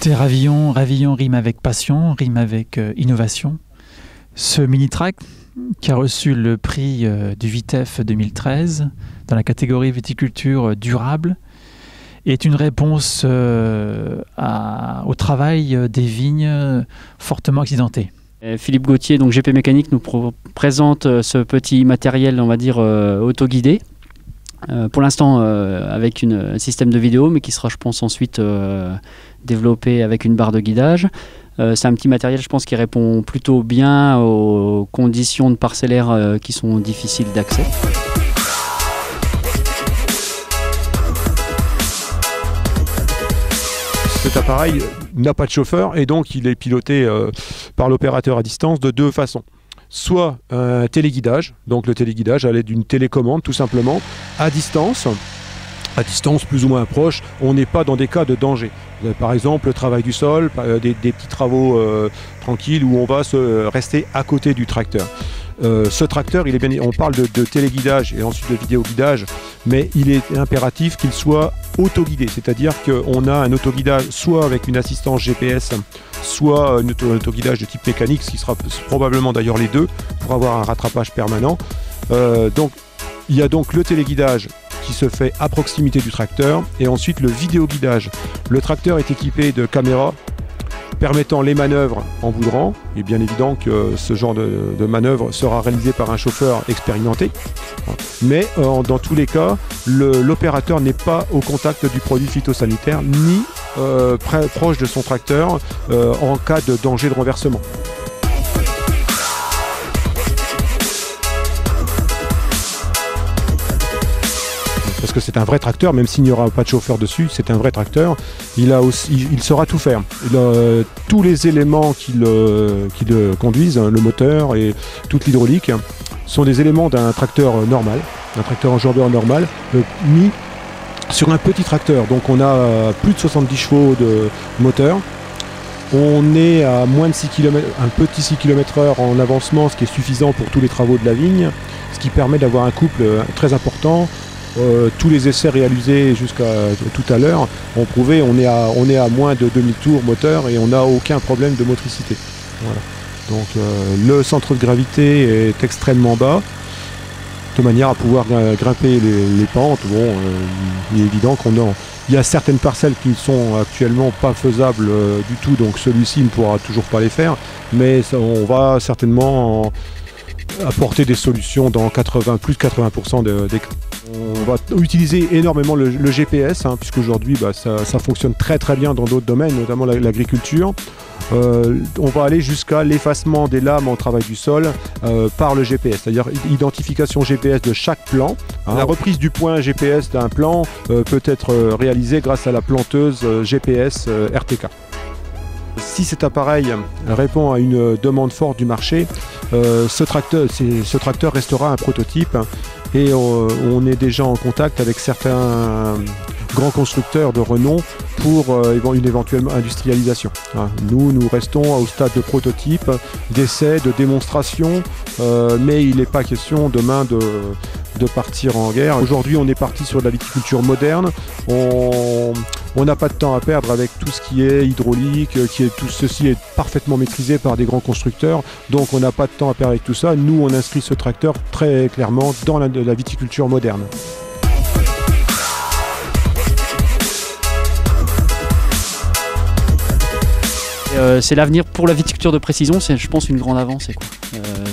C'est Ravillon. Ravillon rime avec passion, rime avec innovation. Ce mini-track qui a reçu le prix du VITEF 2013 dans la catégorie viticulture durable est une réponse au travail des vignes fortement accidentées. Philippe Gauthier, donc GP Mécanique, nous présente ce petit matériel, on va dire, autoguidé. Pour l'instant avec un système de vidéo, mais qui sera, je pense, ensuite développé avec une barre de guidage. C'est un petit matériel, je pense, qui répond plutôt bien aux conditions de parcellaire qui sont difficiles d'accès. Cet appareil n'a pas de chauffeur et donc il est piloté par l'opérateur à distance de deux façons. Soit un téléguidage, donc le téléguidage à l'aide d'une télécommande tout simplement, à distance plus ou moins proche, on n'est pas dans des cas de danger. Par exemple le travail du sol, des petits travaux tranquilles où on va rester à côté du tracteur. Ce tracteur, on parle de téléguidage et ensuite de vidéoguidage, mais il est impératif qu'il soit autoguidé, c'est-à-dire qu'on a un autoguidage soit avec une assistance GPS, soit un autoguidage de type mécanique, ce qui sera probablement d'ailleurs les deux, pour avoir un rattrapage permanent. Donc, il y a donc le téléguidage qui se fait à proximité du tracteur, et ensuite le vidéoguidage. Le tracteur est équipé de caméras permettant les manœuvres en bout de rang. Il est bien évident que ce genre de manœuvre sera réalisé par un chauffeur expérimenté. Mais dans tous les cas, l'opérateur n'est pas au contact du produit phytosanitaire, ni proche de son tracteur en cas de danger de renversement. Parce que c'est un vrai tracteur, même s'il n'y aura pas de chauffeur dessus, c'est un vrai tracteur. Il saura tout faire. Tous les éléments qui le conduisent, le moteur et toute l'hydraulique, sont des éléments d'un tracteur normal, d'un tracteur enjambeur normal, mis sur un petit tracteur. Donc on a plus de 70 chevaux de moteur. On est à moins de 6 km, un petit 6 km/h en avancement, ce qui est suffisant pour tous les travaux de la vigne, ce qui permet d'avoir un couple très important. Tous les essais réalisés jusqu'à tout à l'heure ont prouvé on est à moins de 2000 tours moteur et on n'a aucun problème de motricité. Voilà. Donc le centre de gravité est extrêmement bas, de manière à pouvoir grimper les pentes. Bon, il est évident il y a certaines parcelles qui ne sont actuellement pas faisables du tout, donc celui-ci ne pourra toujours pas les faire, mais on va certainement apporter des solutions dans plus de 80% des cas. On va utiliser énormément le GPS, puisqu'aujourd'hui ça fonctionne très très bien dans d'autres domaines, notamment l'agriculture. On va aller jusqu'à l'effacement des lames en travail du sol par le GPS, c'est-à-dire identification GPS de chaque plan. La reprise du point GPS d'un plan peut être réalisée grâce à la planteuse GPS RTK. Si cet appareil répond à une demande forte du marché, ce tracteur restera un prototype et on est déjà en contact avec certains grands constructeurs de renom pour une éventuelle industrialisation. Nous restons au stade de prototype, d'essai, de démonstration, mais il n'est pas question demain de partir en guerre. Aujourd'hui, on est parti sur de la viticulture moderne. On n'a pas de temps à perdre avec tout ce qui est hydraulique, tout ceci est parfaitement maîtrisé par des grands constructeurs, donc on n'a pas de temps à perdre avec tout ça. Nous, on inscrit ce tracteur très clairement dans la viticulture moderne. C'est l'avenir pour la viticulture de précision, c'est, je pense, une grande avancée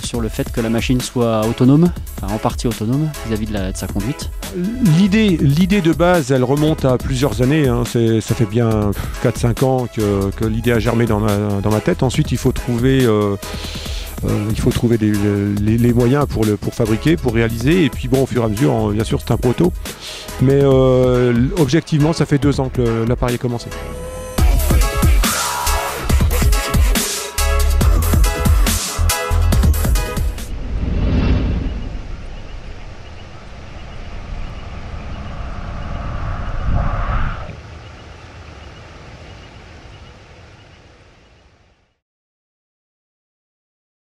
sur le fait que la machine soit autonome, en partie autonome vis-à-vis de sa conduite. L'idée de base, elle remonte à plusieurs années, ça fait bien 4-5 ans que l'idée a germé dans ma tête. Ensuite, il faut trouver les moyens pour fabriquer, pour réaliser, et puis bon, au fur et à mesure, bien sûr, c'est un proto. Mais objectivement, ça fait 2 ans que l'appareil a commencé.